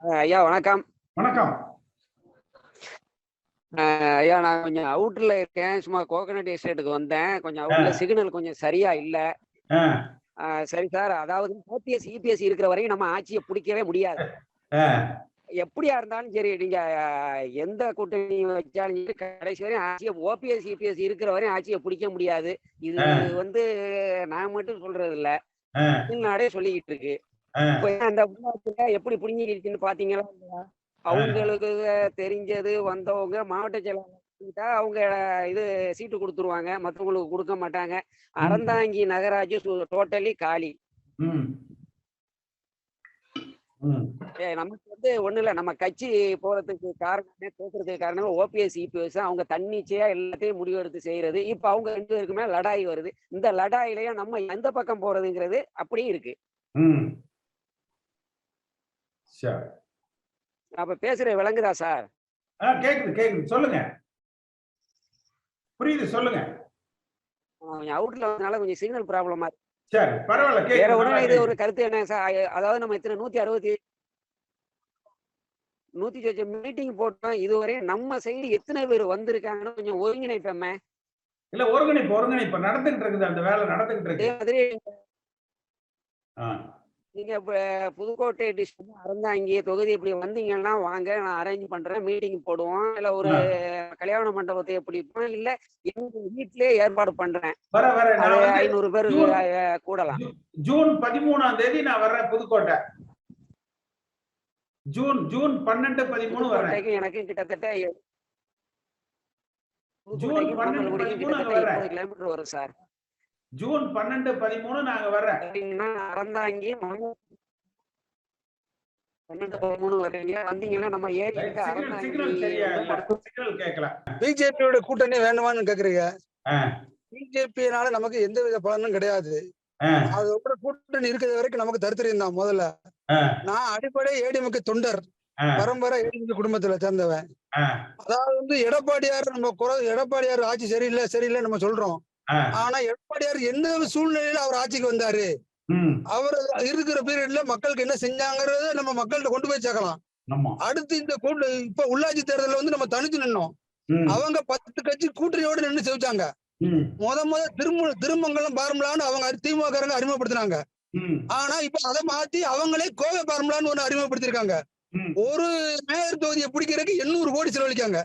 ஐயா வணக்கம். வணக்கம். ஐயா நான் கொஞ்சம் அவுட்டர்ல இருக்கேன். சும்மா கோகனட் எஸ்டேட்டுக்கு வந்தேன். கொஞ்சம் அவுட்ல சிக்னல் கொஞ்சம் சரியா இல்ல. சரி சார், அதாவது ஓபிஎஸ் இபிஎஸ் இருக்கிற வரையும் நம்ம ஆட்சியை பிடிக்கவே முடியாது. எப்படியா இருந்தாலும் சரி, நீங்க எந்த கூட்டணி வச்சாலும் சரி, கடைசி வரையும் ஆட்சியை ஓபிஎஸ் இபிஎஸ் இருக்கிற வரையும் ஆட்சியை பிடிக்க முடியாது. இது வந்து நான் மட்டும் சொல்றது இல்ல, தமிழ்நாடே சொல்லிக்கிட்டு இருக்கு. இப்ப அந்த உள்ளாட்சியில எப்படி புடிங்கிருச்சுன்னு பாத்தீங்களா? அவங்களுக்கு தெரிஞ்சது வந்தவங்க மாவட்ட செயலாளர் அவங்க இது சீட்டு கொடுத்துருவாங்க, மற்றவங்களுக்கு கொடுக்க மாட்டாங்க. அறந்தாங்கி நகராட்சி டோட்டலி காலி. நமக்கு வந்து ஒண்ணு இல்ல, நம்ம கட்சி போறதுக்கு காரணமே பேசுறதுக்கு காரணமே ஓபிஎஸ் இபிஎஸ். அவங்க தன்னிச்சையா எல்லாத்தையும் முடிவெடுத்து செய்யறது. இப்ப அவங்க 2 பேருக்குமே லடாய் வருது. இந்த லடாயிலையும் நம்ம எந்த பக்கம் போறதுங்கிறது அப்படியே இருக்கு. அப்ப பேசுற விளங்குதா சார்? கேக்குது சொல்லுங்க. புரியுது சொல்லுங்க. அவுட்ல வந்தனால கொஞ்சம் சிக்னல் ப்ராப்ளமா இருக்கு. சரி பரவாயில்ல. வேற ஒண்ணு இது ஒரு கருத்து என்ன சார், அதாவது நம்ம இத்தனை 160 மீட்டிங் போட்டோம். இதுவரை நம்ம சைடு எத்தனை பேர் வந்திருக்காங்கன்னு கொஞ்சம் ஒருங்கிணைப்போமே. இல்ல ஒருங்கிணைப்பு நடந்துகிட்டு இருக்குது. அந்த வேலை நடந்துகிட்டு இருக்கு. அதே நீங்க புதுக்கோட்டை டிஸ்ட்ரிக்ட் அறந்தாங்கி தொகுதி இப்படி வந்தீங்கன்னா வாங்க, நான் அரேஞ்ச் பண்றேன், மீட்டிங் போடுவோம். இல்ல ஒரு கல்யாண மண்டபத்தை பிடிப்போம், இல்ல எங்க வீட்லயே ஏற்பாடு பண்றேன். 500 பேர் கூடலாம். ஜூன் 13ஆம் தேதி நான் வர்றேன் புதுக்கோட்டை. ஜூன் 12, 13 வர்றேன். எனக்கு கிட்டத்தட்ட ஜூன் 12, 13 கிலோமீட்டர் வரும் சார். ஜூன் 12, 13 நாங்க வர்றேன். அறந்தாங்கி 12, 13 வர்றீங்க. வந்தீங்கன்னா நம்ம பிஜேபியோட கூட்டணி வேணுமான்னு கேக்குறீங்க. பிஜேபினால நமக்கு எந்த வித பலனும் கிடையாது. அதோட கூட்டணி இருக்கிற வரைக்கும் நமக்கு தரித்திரம் தான். முதல்ல நான் அடிப்படை ஏடிஎம்கே தொண்டர், பரம்பரை ஏடிஎம்கே குடும்பத்துல சேர்ந்தவன். அதாவது வந்து எடப்பாடியார் ஆட்சி சரியில்லை நம்ம சொல்றோம். ஆனா எடப்பாடியார் எந்த சூழ்நிலையில அவர் ஆட்சிக்கு வந்தாரு, அவர் இருக்கிற பீரியட்ல மக்களுக்கு என்ன செஞ்சாங்கறத நம்ம மக்கள்கிட்ட கொண்டு போய் சேர்க்கலாம். அடுத்து இந்த இப்ப உள்ளாட்சி தேர்தலில் வந்து நம்ம தனிச்சு நின்னோம். அவங்க 10 கட்சி கூட்டணியோட நின்று செவிச்சாங்க. திருமங்கலம் பார்முலான்னு அவங்க திமுக அறிமுகப்படுத்தினாங்க. ஆனா இப்ப அதை மாத்தி அவங்களே கோவை பார்முலான்னு ஒண்ணு அறிமுகப்படுத்திருக்காங்க. ஒரு மேயர் தொகுதியை பிடிக்கிறதுக்கு 800 கோடி செலவழிக்காங்க.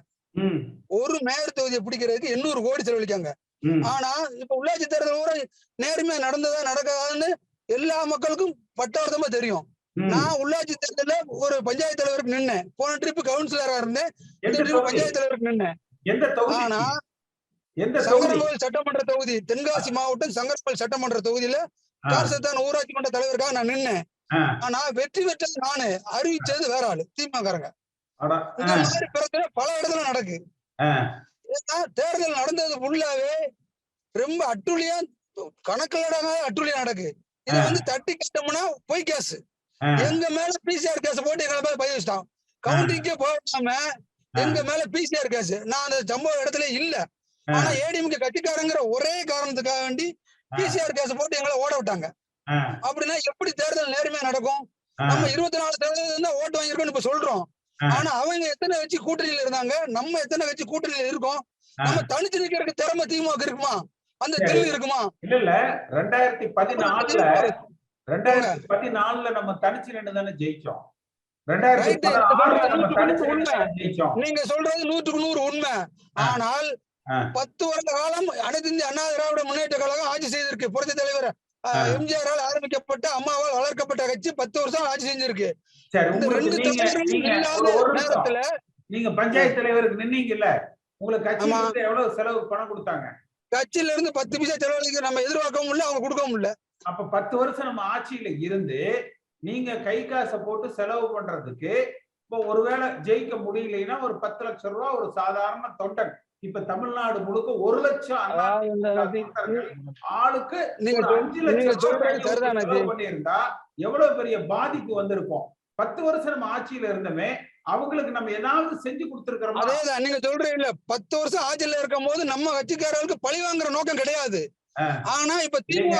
ஒரு மேயர் தொகுதியை பிடிக்கிறதுக்கு 800 கோடி செலவழிக்காங்க. ஆனா இப்ப உள்ளாட்சி தேர்தல் நேர்மையா நடந்ததா நடக்காதுன்னு எல்லா மக்களுக்கும் பட்டார்த்தமா தெரியும். நான் உள்ளாட்சி தேர்தல ஒரு பஞ்சாயத்து தலைவருக்கு நின்னேன். போன ட்ரிப் கவுன்சிலரா இருந்தேன், இந்த ட்ரிப் பஞ்சாயத்து தலைவருக்கு நின்னேன். ஆனா சங்கரங்கோவில் சட்டமன்ற தொகுதி, தென்காசி மாவட்டம் சங்கரங்கோவில் சட்டமன்ற தொகுதியில கார்சத்தான் ஊராட்சி மன்ற தலைவருக்காக நான் நின்னேன். ஆனா வெற்றி பெற்றது நானு, அறிவிச்சது வேற ஆளு, திமுகங்க. இந்த மாதிரி பிரச்சனை பல இடத்துல நடக்கு. தேர்தல் நடந்தது ஃபுல்லாவே ரொம்ப அட்டுழியா, கணக்கில் அட்டுழியா நடக்கு. இதை வந்து தட்டி கட்டம்னா பொய் கேஸ். எங்க மேல பிசிஆர் கேஸ் போட்டு எங்களை மேல பதிவு வச்சிட்டான். கவுண்டிங்கே போகாம எங்க மேல பிசிஆர் கேஸ். நான் அந்த சம்பவ இடத்துல இல்ல. ஆனா ஏடிஎம்கே கட்சிக்காரங்கிற ஒரே காரணத்துக்காக வேண்டி பிசிஆர் கேஸ் போட்டு எங்களை ஓட விட்டாங்க. அப்படின்னா எப்படி தேர்தல் நேர்மையா நடக்கும்? நம்ம 24 தேர்தல் தான் ஓட்டு வாங்கியிருக்கோம்னு இப்ப சொல்றோம். ஆனா அவங்க எத்தனை வச்சு கூட்டணியில இருந்தாங்க, நம்ம எத்தனை வச்சு கூட்டணியில இருக்கோம்? நம்ம தனிச்சு நிக்கிறதுக்கு திறமை திமுக இருக்குமா? அந்த தெளிவு இருக்குமா? இல்ல 2014ல நம்ம தனிச்சு நின்று தானே ஜெயிச்சோம். நீங்க சொல்றது 100க்கு 100 உண்மை. ஆனால் 10 வருட காலம் அனைத்து இந்திய அண்ணா திராவிட முன்னேற்ற கழகம் ஆட்சி செய்திருக்கு. புரட்சி தலைவர் எம்ஜிஆரால் ஆரம்பிக்கப்பட்ட, அம்மாவால் வளர்க்கப்பட்ட கட்சி 10 வருஷம் ஆட்சி செஞ்சிருக்கு. நீங்க பஞ்சாயத்து தலைவருக்கு நின்னீங்கல்ல, உங்களுக்கு கட்சியில எவ்வளவு செலவு பணம் கொடுத்தாங்க? கட்சியில இருந்து 10 பைசா செலவழிக்க நம்ம எதிர்பார்க்கவும் முடியல, அவங்க கொடுக்கவும் முடியல. அப்ப 10 வருஷம் நம்ம ஆட்சியில இருந்து நீங்க கை காசை போட்டு செலவு பண்றதுக்கு இப்போ ஒருவேளை ஜெயிக்க முடியலைன்னா ஒரு 10 லட்சம் ரூபாய் ஒரு சாதாரண தொண்டன், இப்ப தமிழ்நாடு முழுக்க 1 லட்சம் ஆளுக்கு 5 லட்சம் பண்ணியிருந்தா எவ்வளவு பெரிய பாதிப்பு வந்திருக்கும். 10 வருஷம் நம்ம ஆட்சியில இருந்தமே, அவங்களுக்கு நம்ம ஏதாவது செஞ்சு கொடுத்திருக்கிறோம். அதேதான் நீங்க சொல்றீங்க, 10 வருஷம் ஆட்சியில இருக்கும் போது நம்ம கட்சிக்காரர்களுக்கு பழி வாங்குற நோக்கம் கிடையாது. ஆனா இப்ப திமுக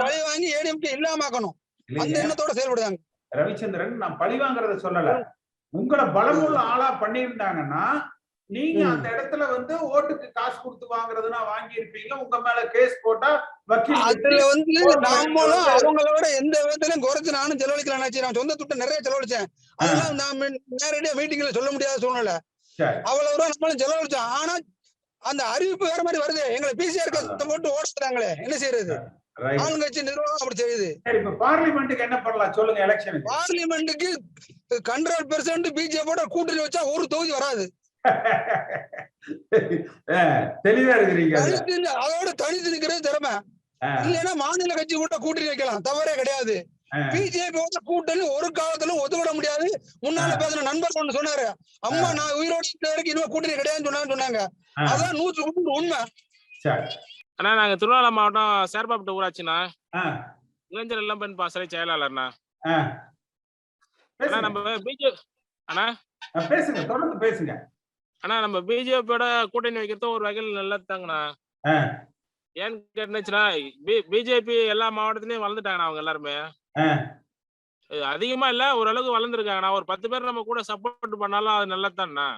பழி வாங்கி ஏடிஎம்கே இல்லாமக்கணும், அந்த எண்ணத்தோட செயல்படுறாங்க. ரவிச்சந்திரன், நான் பழி வாங்குறத சொல்லல. உங்களை பலமுள்ள ஆளா பண்ணியிருந்தாங்கன்னா நீங்க அந்த இடத்துல வந்து ஓட்டுக்கு காசு கொடுத்து வாங்குறதுன்னா வாங்கி இருப்பீங்க. உங்க மேல கேஸ் போட்டா வக்கீல் அதுல வந்து நாமளும் அவங்களோட எந்த விதத்திலும் குறைச்சு நானும் செலவழிக்கலாம். நான் சொந்த துட்டை நிறைய செலவழிச்சேன். அதெல்லாம் நான் நேரடியா மீட்டிங்ல சொல்ல முடியாத சூழ்நிலை. அவ்வளவு நம்மளும் செலவழிச்சோம். ஆனா அந்த அறிவிப்பு வேற மாதிரி வருது. எங்களை பிசிஆர் போட்டு ஓடுறாங்களே, என்ன செய்யறது? ஆளுங்கட்சி நிர்வாகம் அப்படி செய்யுது. இப்ப பார்லிமெண்ட்டுக்கு என்ன பண்ணலாம் சொல்லுங்க? எலெக்ஷன் பார்லிமெண்ட்டுக்கு 100% பிஜேபியோட கூட்டணி வச்சா ஒரு தொகுதி வராது. தெளிவா இருக்கிறீங்க. அதோட தனித்து நிக்கிறது திறமை. இல்லைன்னா மாநில கட்சி கூட கூட்டணி வைக்கலாம், தவறே கிடையாது. பிஜேபியோட கூட்டணி ஒரு காலத்துல ஒத்துவிட முடியாது. முன்னால பேசுற நண்பர் ஒண்ணு சொன்னாரு, அம்மா நான் உயிரோட இருந்த வரைக்கும் இன்னும் கூட்டணி கிடையாதுன்னு சொன்னாங்க. அதான் 100% உண்மை. அண்ணா நாங்க திருவண்ணாமலை மாவட்டம் சேர்பாப்பட்டு ஊராட்சிண்ணா, இளைஞர் எல்லாம் பெண் பாசறை செயலாளர்ண்ணா. அண்ணா நம்ம பிஜேபி பேசுங்க, தொடர்ந்து பேசுங்க. ஆனா நம்ம பிஜேபியோட கூட்டணி வைக்கிறது ஒரு வகையில் நல்லது தாங்கண்ணா. ஏன்னு கேட்டுச்சுன்னா பிஜேபி எல்லா மாவட்டத்திலயும் வளர்ந்துட்டாங்கண்ணா. அவங்க எல்லாருமே அதிகமா இல்ல, ஓரளவுக்கு வளர்ந்துருக்காங்கண்ணா. ஒரு 10 பேர் நம்ம கூட சப்போர்ட் பண்ணாலும் அது நல்லதுதான்ண்ணா.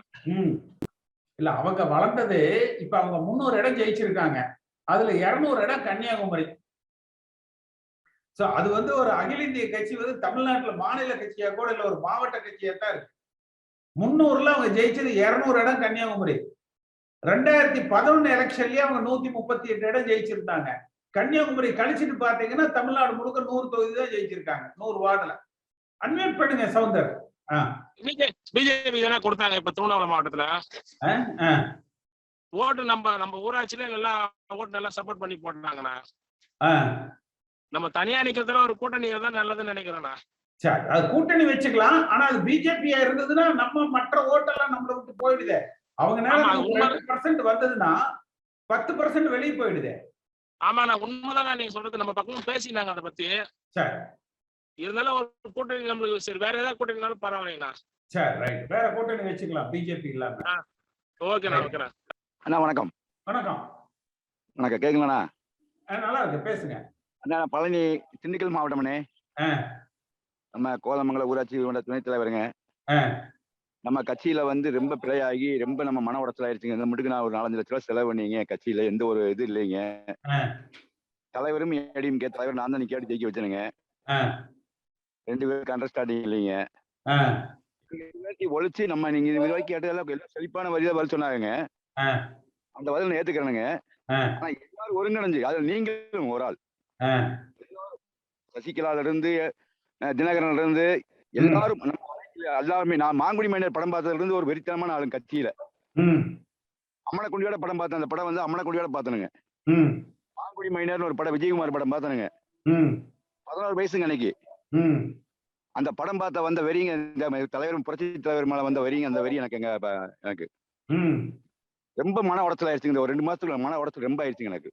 இல்ல அவங்க வளர்ந்தது இப்ப அவங்க 300 இடம் ஜெயிச்சிருக்காங்க. அதுல 200 இடம் கன்னியாகுமரி. அது வந்து ஒரு அகில இந்திய கட்சி வந்து தமிழ்நாட்டுல மாநில கட்சியா கூட இல்ல, ஒரு மாவட்ட கட்சியா தான் இருக்கு. 300ல அவங்க ஜெயிச்சது 200 இடம் கன்னியாகுமரி. 2011 எலெக்ஷன்லயே அவங்க 138 இடம் ஜெயிச்சிருந்தாங்க. கன்னியாகுமரி கழிச்சிட்டு பாத்தீங்கன்னா தமிழ்நாடு முழுக்க 100 தொகுதி தான் ஜெயிச்சிருக்காங்க, 100 வார்டுல. அன்மியூட் பண்ணுங்க சௌந்தர். பிஜேபி தானே கொடுத்தாங்க இப்ப திருவண்ணாமலை மாவட்டத்துல ஓட்டு. நம்ம ஊராட்சியில நல்லா ஓட்டு நல்லா சப்போர்ட் பண்ணி போட்டாங்கண்ணா. நம்ம தனியா நிக்கிறதுல ஒரு கூட்டணி தான் நல்லதுன்னு நினைக்கிறேண்ணா. சரி, அது கூட்டணி வச்சுக்கலாம். ஆனா அது பிஜேபியா இருந்ததுன்னா நம்ம மற்ற ஓட்டெல்லாம் நம்மளை விட்டு போயிடுது. அவங்க 2% வந்ததுன்னா 10% வெளியே போயிடுது. ஆமாண்ணா, உண்மைதான் நீங்க சொல்றது. நம்ம பக்கம் பேசினாங்க அதை பத்தி. சரி, இருந்தாலும் ஒரு கூட்டணி நம்மளுக்கு சரி, வேற ஏதாவது கூட்டணினாலும் பரவாயில்லைண்ணா. சரி, ரைட், வேற கூட்டணி வச்சுக்கலாம் பிஜேபி இல்லாம. ஓகேண்ணா, ஓகேண்ணா. அண்ணா வணக்கம். வணக்கம். வணக்கம், கேக்குங்களா? நல்லா இருக்கு, பேசுங்க. அண்ணா பழனி திண்டுக்கல் மாவட்டம்ண்ணே. நம்ம கோலமங்கலம் ஊராட்சி துணைத் தலைவருங்க. நம்ம கட்சியில வந்து ரொம்ப பிழையாகி ரொம்ப நம்ம மன உடச்சல் ஆயிடுச்சுங்க. இந்த மட்டுக்கு நான் ஒரு 4-5 லட்ச ரூபாய் செலவு பண்ணீங்க. கட்சியில எந்த ஒரு இது இல்லைங்க. தலைவரும் ஏடிஎம்கே தலைவர் நான் தான் கேட்டு ஜெயிக்க வச்சேனுங்க. 2 பேருக்கு அண்டர்ஸ்டாண்டிங் இல்லைங்க. ஒழிச்சு நம்ம நீங்க இது வரைக்கும் கேட்டதெல்லாம் எல்லாம் செழிப்பான வழியில பதில் சொன்னாங்க. அந்த பதில் ஏத்துக்கிறேனுங்க. ஆனா எல்லாரும் ஒருங்கிணைஞ்சு அதுல நீங்களும் ஒரு ஆள், சசிகலால இருந்து தினகரன்ல இருந்து எல்லாரும் எல்லாருமே, நான் மாங்குடி மைனர் படம் பார்த்ததுல இருந்து ஒரு வெறித்தனமான ஆளு கட்சியில. அம்மனக்குண்டியோட படம் பார்த்தேன். அந்த படம் வந்து அம்மனக்குண்டியோட பார்த்தனுங்க. மாங்குடி மைனர் ஒரு படம் விஜயகுமார் படம் பார்த்தனுங்க. 14 வயசுங்க அன்னைக்கு. அந்த படம் பார்த்த வந்த வெறிங்க, இந்த தலைவரும் புரட்சி தலைவர் மேல வந்த வெறிங்க, அந்த வெறி எனக்கு ரொம்ப மன உடச்சல் ஆயிடுச்சுங்க. இந்த ஒரு 2 மாசத்துக்குள்ள மன உடச்சல் ரொம்ப ஆயிடுச்சுங்க எனக்கு.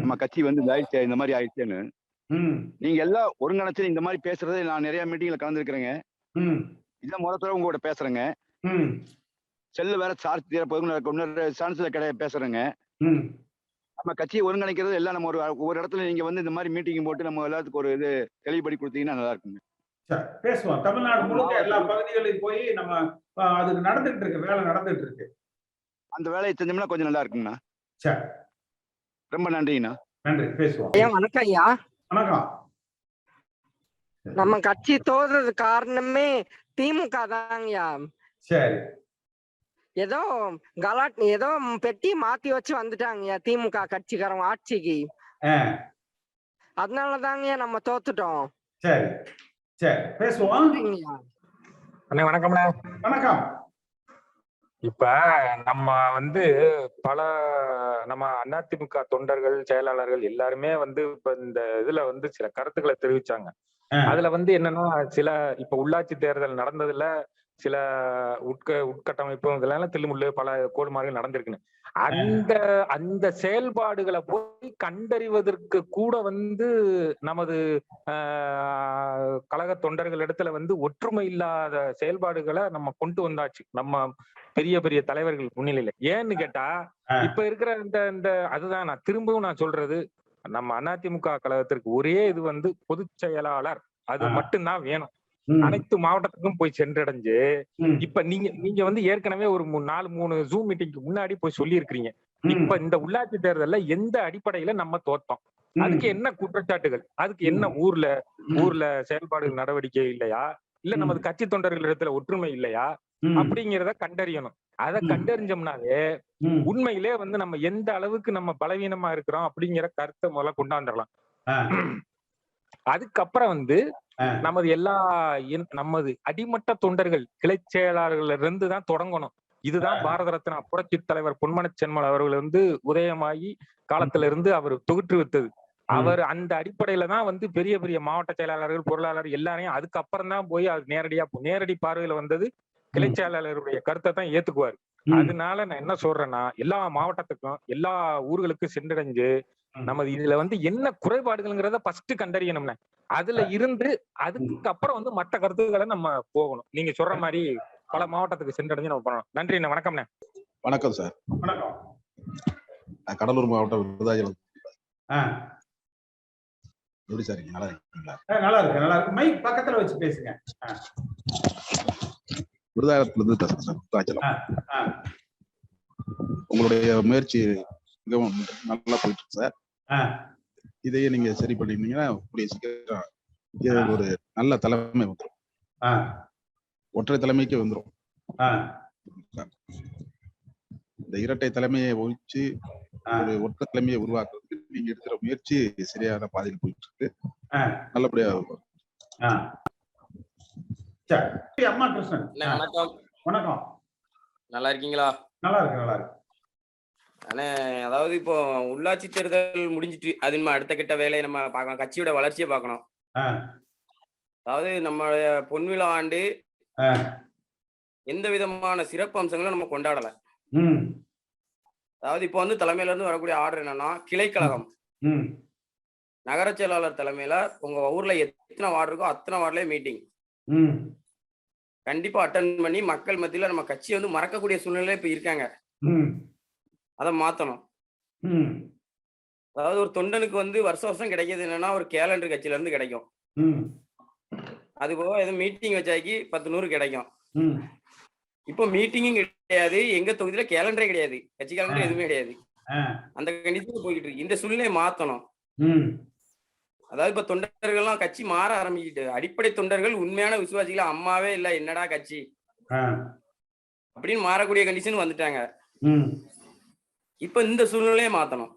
நம்ம கட்சி வந்து இந்த மாதிரி ஆயிடுச்சேன்னு நீங்க எல்லாம் ஒருங்கிணைச்சு இந்த மாதிரி பேசுறதை நான் நிறைய மீட்டிங்ல கலந்துருக்கிறேங்க. இதான் முதல்ல உங்களோட பேசுறேங்க. செல்லு வேற சார்ஜ் சான்ஸ்ல கிடையாது பேசுறேங்க. நம்ம கட்சியை ஒருங்கிணைக்கிறது எல்லாம் நம்ம ஒரு இடத்துல நீங்க வந்து இந்த மாதிரி மீட்டிங் போட்டு நம்ம எல்லாத்துக்கும் ஒரு இது தெளிவுபடி கொடுத்தீங்கன்னா நல்லா இருக்குங்க. பேசுவோம். தமிழ்நாடு முழுக்க எல்லா பகுதிகளிலும் போய் நம்ம அதுக்கு நடந்துட்டு இருக்கு, வேலை நடந்துட்டு இருக்கு. அந்த வேலையை செஞ்சோம்னா கொஞ்சம் நல்லா இருக்குங்கண்ணா. சரி, ரொம்ப நன்றிங்கண்ணா. நன்றி, பேசுவோம். வணக்கம் ஐயா. வணக்கம். நம்ம கட்சி தோறது காரணமே திமுக தாங்கய்யா. சரி, ஏதோ ஏதோ பெட்டி மாத்தி வச்சு வந்துட்டாங்கய்யா திமுக கட்சிக்காரங்க ஆட்சிக்கு. அதனாலதாங்கய்யா நம்ம தோத்துட்டோம். சரி சரி, பேசுவோம். வணக்கம்ண்ணா. வணக்கம். இப்ப நம்ம வந்து நம்ம அதிமுக தொண்டர்கள் செயலாளர்கள் எல்லாருமே வந்து இப்ப இந்த இதுல வந்து சில கருத்துக்களை தெரிவிச்சாங்க. அதுல வந்து என்னன்னா, சில இப்ப உள்ளாட்சி தேர்தல் நடந்ததுல சில உட்கட்டமைப்பு இதெல்லாம் தில்லுமுள்ளு பல கோடுமாறுகள் நடந்திருக்குன்னு அந்த செயல்பாடுகளை போய் கண்டறிவதற்கு கூட வந்து நமது கழக தொண்டர்கள் இடத்துல வந்து ஒற்றுமை இல்லாத செயல்பாடுகளை நம்ம கொண்டு வந்தாச்சு நம்ம பெரிய பெரிய தலைவர்கள் முன்னிலையில. ஏன்னு கேட்டா இப்ப இருக்கிற இந்த அதுதான் நான் திரும்பவும் சொல்றது, நம்ம அதிமுக கழகத்திற்கு ஒரே இது வந்து பொதுச் செயலாளர், அது மட்டும்தான் வேணும். அனைத்து மாவட்டத்துக்கும் போய் சென்றடைஞ்சு இப்ப நீங்க வந்து ஏற்கனவே ஒரு 3 ஜூம் மீட்டிங்க்கு முன்னாடி போய் சொல்லி இருக்கிறீங்க. இப்ப இந்த உள்ளாட்சி தேர்தல்ல எந்த அடிப்படையில நம்ம தோத்தோம், அதுக்கு என்ன குற்றச்சாட்டுகள், அதுக்கு என்ன ஊர்ல செயல்பாடுகள் நடவடிக்கை இல்லையா, இல்ல நமது கட்சி தொண்டர்கள் இடத்துல ஒற்றுமை இல்லையா அப்படிங்கிறத கண்டறியணும். அதை கண்டறிஞ்சோம்னாவே உண்மையிலே வந்து நம்ம எந்த அளவுக்கு நம்ம பலவீனமா இருக்கிறோம் அப்படிங்கிற கருத்தை முதல்ல கொண்டாந்துடலாம். அதுக்கப்புறம் வந்து நமது அடிமட்ட தொண்டர்கள் கிளை செயலாளர்கள் இருந்து தான் தொடங்கணும். இதுதான் பாரத ரத்னா புரட்சி தலைவர் பொன்மன செம்மல் அவர்கள் வந்து உதயமாகி காலத்துல இருந்து அவர் தொகுற்றுவித்தது. அவர் அந்த அடிப்படையில தான் வந்து பெரிய பெரிய மாவட்ட செயலாளர்கள், பொருளாளர் எல்லாரையும் அதுக்கப்புறம் தான் போய் அது நேரடி பார்வையில வந்தது. கிளை செயலாளருடைய கருத்தை தான் ஏத்துக்குவாரு. அதனால நான் என்ன சொல்றேன்னா, எல்லா மாவட்டத்துக்கும் எல்லா ஊர்களுக்கும் சென்றடைஞ்சு நமது இதுல வந்து என்ன குறைபாடுகள்ங்கிறத ஃபர்ஸ்ட் கண்டறியணும்னா, அதுல இருந்து அதுக்கப்புறம் வந்து மற்ற கருத்துக்களை நம்ம போகணும். நீங்க சொல்ற மாதிரி பல மாவட்டத்துக்கு சென்றடைஞ்சு நம்ம பண்ணணும். நன்றி, வணக்கம்ண்ணே. வணக்கம் சார். வணக்கம். கடலூர் மாவட்டம் விருதாச்சலம். எப்படி சார் நல்லா இருக்கீங்களா? நல்லா இருக்கு. மைக் பக்கத்துல வச்சு பேசுங்க. விருதாச்சலத்துல இருந்து பேசுறேன் சார். விருதாச்சலம். உங்களுடைய முயற்சி மிகவும் நல்லா போயிட்டு இருக்கு சார். இதையே நீங்க சரி பண்ணிருந்தீங்கன்னா கூடிய சீக்கிரம் ஒரு நல்ல தலைமை வந்துடும். ஒற்றை தலைமைக்கு வந்துடும். இந்த இரட்டை தலைமையை ஒழிச்சு ஒரு ஒற்றை தலைமையை உருவாக்குறதுக்கு நீங்க எடுக்கிற முயற்சி சரியான பாதையில் போயிட்டு இருக்கு. நல்லபடியா அம்மா கிருஷ்ணன். வணக்கம். வணக்கம். நல்லா இருக்கீங்களா? நல்லா இருக்கு. அதாவது இப்போ உள்ளாட்சி தேர்தல் முடிஞ்சிட்டு அது நம்ம அடுத்த கட்ட வேலையை நம்ம பார்க்கணும், கட்சியோட வளர்ச்சியை பார்க்கணும். அதாவது நம்ம பொன்விழா ஆண்டு எந்த விதமான சிறப்பு அம்சங்களும் நம்ம கொண்டாடல. அதாவது இப்போ வந்து தலைமையில இருந்து வரக்கூடிய ஆர்டர் என்னன்னா, கிளைக்கழகம் நகர செயலாளர் தலைமையில உங்க ஊர்ல எத்தனை வார்டு இருக்கோ அத்தனை வார்டுலயே மீட்டிங் கண்டிப்பா அட்டன் பண்ணி மக்கள் மத்தியில நம்ம கட்சியை வந்து மறக்கக்கூடிய சூழ்நிலை இப்ப இருக்காங்க. அதை மாத்தணும். அதாவது ஒரு தொண்டனுக்கு வந்து வருஷம் கிடைக்கிறது என்னன்னா ஒரு கேலண்டர் கட்சியில இருந்து கிடைக்கும். அது போக எதுவும் மீட்டிங் வச்சாக்கி 10 கிடைக்கும். இப்போ மீட்டிங்கும் கிடையாது, எங்க தொகுதியில கேலண்டரே கிடையாது, கட்சி கேலண்டர் எதுவுமே கிடையாது. அந்த கண்டிஷன் போய்கிட்டு இருக்கு. இந்த சூழ்நிலையை மாத்தணும். அதாவது இப்ப தொண்டர்கள்லாம் கட்சி மாற ஆரம்பிக்கிட்டு, அடிப்படை தொண்டர்கள் உண்மையான விசுவாசிகளா அம்மாவே இல்ல என்னடா கட்சி அப்படின்னு மாறக்கூடிய கண்டிஷன் வந்துட்டாங்க. இப்ப இந்த சூழ்நிலையை மாத்தணும்.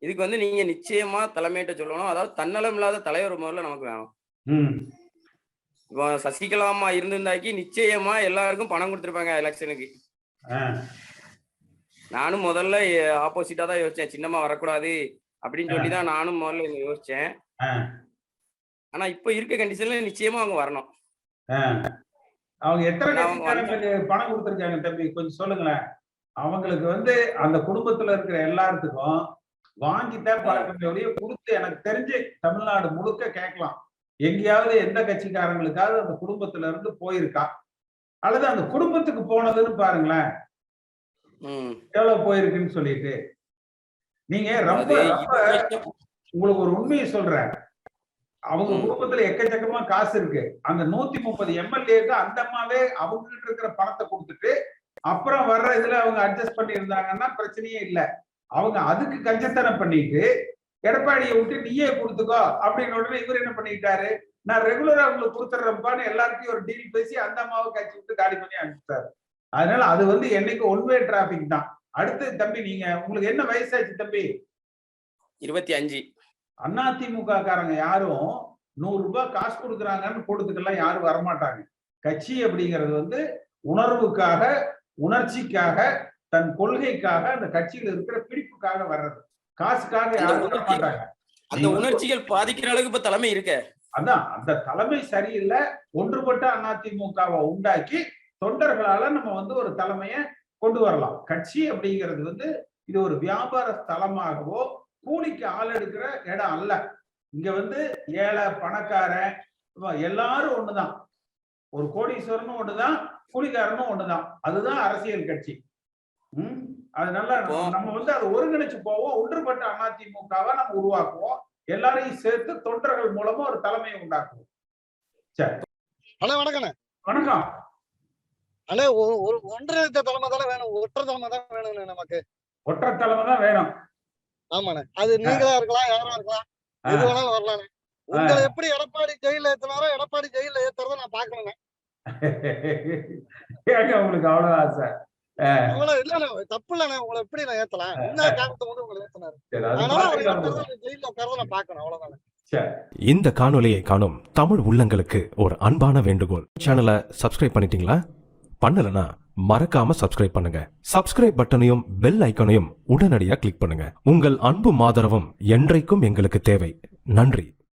இதுக்கு வந்து நீங்க நிச்சயமா தலைமையிட்ட சொல்லணும். அதாவது தன்னலம் இல்லாத தலைவர் முதல்ல நமக்கு வேணும். இப்போ சசிகலா அம்மா இருந்திருந்தாக்கி நிச்சயமா எல்லாருக்கும் பணம் கொடுத்துருப்பாங்க எலெக்ஷனுக்கு. நானும் முதல்ல ஆப்போசிட்டா தான் யோசிச்சேன், சின்னம்மா வரக்கூடாது அப்படின்னு சொல்லிதான் நானும் முதல்ல யோசிச்சேன். ஆனா இப்ப இருக்க கண்டிஷன்ல நிச்சயமா அவங்க வரணும். அவங்க எத்தனை பணம் கொடுத்துருக்காங்க தம்பி கொஞ்சம் சொல்லுங்களேன். அவங்களுக்கு வந்து அந்த குடும்பத்துல இருக்கிற எல்லாத்துக்கும் வாங்கித்தான் பழக்கத்தையோடய கொடுத்து எனக்கு தெரிஞ்சு தமிழ்நாடு முழுக்க கேட்கலாம். எங்கேயாவது எந்த கட்சிக்காரங்களுக்காவது அந்த குடும்பத்துல இருந்து போயிருக்கா, அல்லது அந்த குடும்பத்துக்கு போனதுன்னு பாருங்களேன் எவ்வளவு போயிருக்குன்னு சொல்லிட்டு. நீங்க ரொம்ப உங்களுக்கு ஒரு உண்மையை சொல்றேன், அவங்க குடும்பத்துல எக்கச்சக்கமா காசு இருக்கு. அந்த 130 எம்எல்ஏக்கு அந்த அம்மாவே அவங்க கிட்ட இருக்கிற பணத்தை கொடுத்துட்டு அப்புறம் வர்ற இதுல அவங்க அட்ஜஸ்ட் பண்ணி இருந்தாங்கன்னா பிரச்சனையே இல்லை. அவங்க அதுக்கு கஞ்சத்தனம் பண்ணிட்டு எடப்பாடியை விட்டு நீயே கொடுத்துக்கோ அப்படின்னு உடனே இவர் என்ன பண்ணிட்டாரு, நான் ரெகுலரா உங்களுக்கு கொடுத்துட்றப்பான்னு எல்லாருக்கும் ஒரு டீல் பேசி அந்த அம்மாவை கட்சி விட்டு காலி பண்ணி அனுப்பிச்சாரு. அதனால அது வந்து என்னைக்கு ஒன்வே டிராபிக் தான். அடுத்து தம்பி நீங்க உங்களுக்கு என்ன வயசாச்சு தம்பி? 25. அதிமுக காரங்க யாரும் 100 ரூபாய் காசு கொடுக்குறாங்கன்னு கூட்டத்துக்கெல்லாம் யாரும் வரமாட்டாங்க. கட்சி அப்படிங்கிறது வந்து உணர்வுக்காக, உணர்ச்சிக்காக, தன் கொள்கைக்காக, அந்த கட்சியில இருக்கிற பிடிப்புக்காக வர்றது. காசுக்காக யாரும் வரமாட்டாங்க. அந்த உணர்ச்சிகள் பாதிக்கிற அளவுக்கு இப்ப தலைமை இருக்க. அதான் அந்த தலைமை சரியில்லை. ஒன்றுபட்ட அதிமுகவை உண்டாக்கி தொண்டர்களால நம்ம வந்து ஒரு தலைமையை கொண்டு வரலாம். கட்சி அப்படிங்கிறது வந்து இது ஒரு வியாபார ஸ்தலமாகவோ கூலிக்கு ஆள் எடுக்கிற இடம் அல்ல. இங்க வந்து ஏழை பணக்காரன் எல்லாரும் ஒண்ணுதான், ஒரு கோடீஸ்வரனும் ஒண்ணுதான், கூலிக்காரனும் ஒண்ணுதான். அதுதான் அரசியல் கட்சி. அதனால நம்ம வந்து அதை ஒருங்கிணைச்சு போவோம். ஒன்றுபட்ட அதிமுகவை நம்ம உருவாக்குவோம். எல்லாரையும் சேர்த்து தொண்டர்கள் மூலமா ஒரு தலைமையை உண்டாக்குவோம். சரி அண்ணா வணக்கண்ணே. வணக்கம். அண்ணே ஒரு ஒன்றிணைந்த தலைமை தானே வேணும், ஒற்றை தலைமை தான் வேணும் நமக்கு. ஒற்றை தலைமை தான் வேணும். ஆமாண்ணே, அது நீங்களா இருக்கலாம், யாரா இருக்கலாம், எது வேணாலும் வரலாண்ணே. உங்களை எப்படி எடப்பாடி ஜெயில ஏத்தினாரோ எடப்பாடி ஜெயில ஏத்துறத நான் பாக்கணுங்க. கேட்க உங்களுக்கு அவ்வளவு ஆசை. அவ்வளவு இல்லண்ணே, தப்பு இல்லண்ணே. உங்களை எப்படி நான் ஏத்தலாம், என்ன காரணத்தை வந்து உங்களை ஏத்தினாரு, அதனால அவர் ஜெயில உட்கார்றத நான் பாக்கணும், அவ்வளவுதானே. இந்த காணொளியை காணும் தமிழ் உள்ளங்களுக்கு ஒரு அன்பான வேண்டுகோள். சேனலை சப்ஸ்கிரைப் பண்ணிட்டீங்களா? பண்ணலனா மறக்காம சப்ஸ்கிரைப் பண்ணுங்க. சப்ஸ்கிரைப் பட்டனையும் பெல் ஐக்கனையும் உடனடியாக கிளிக் பண்ணுங்க. உங்கள் அன்பும் ஆதரவும் என்றைக்கும் எங்களுக்கு தேவை. நன்றி.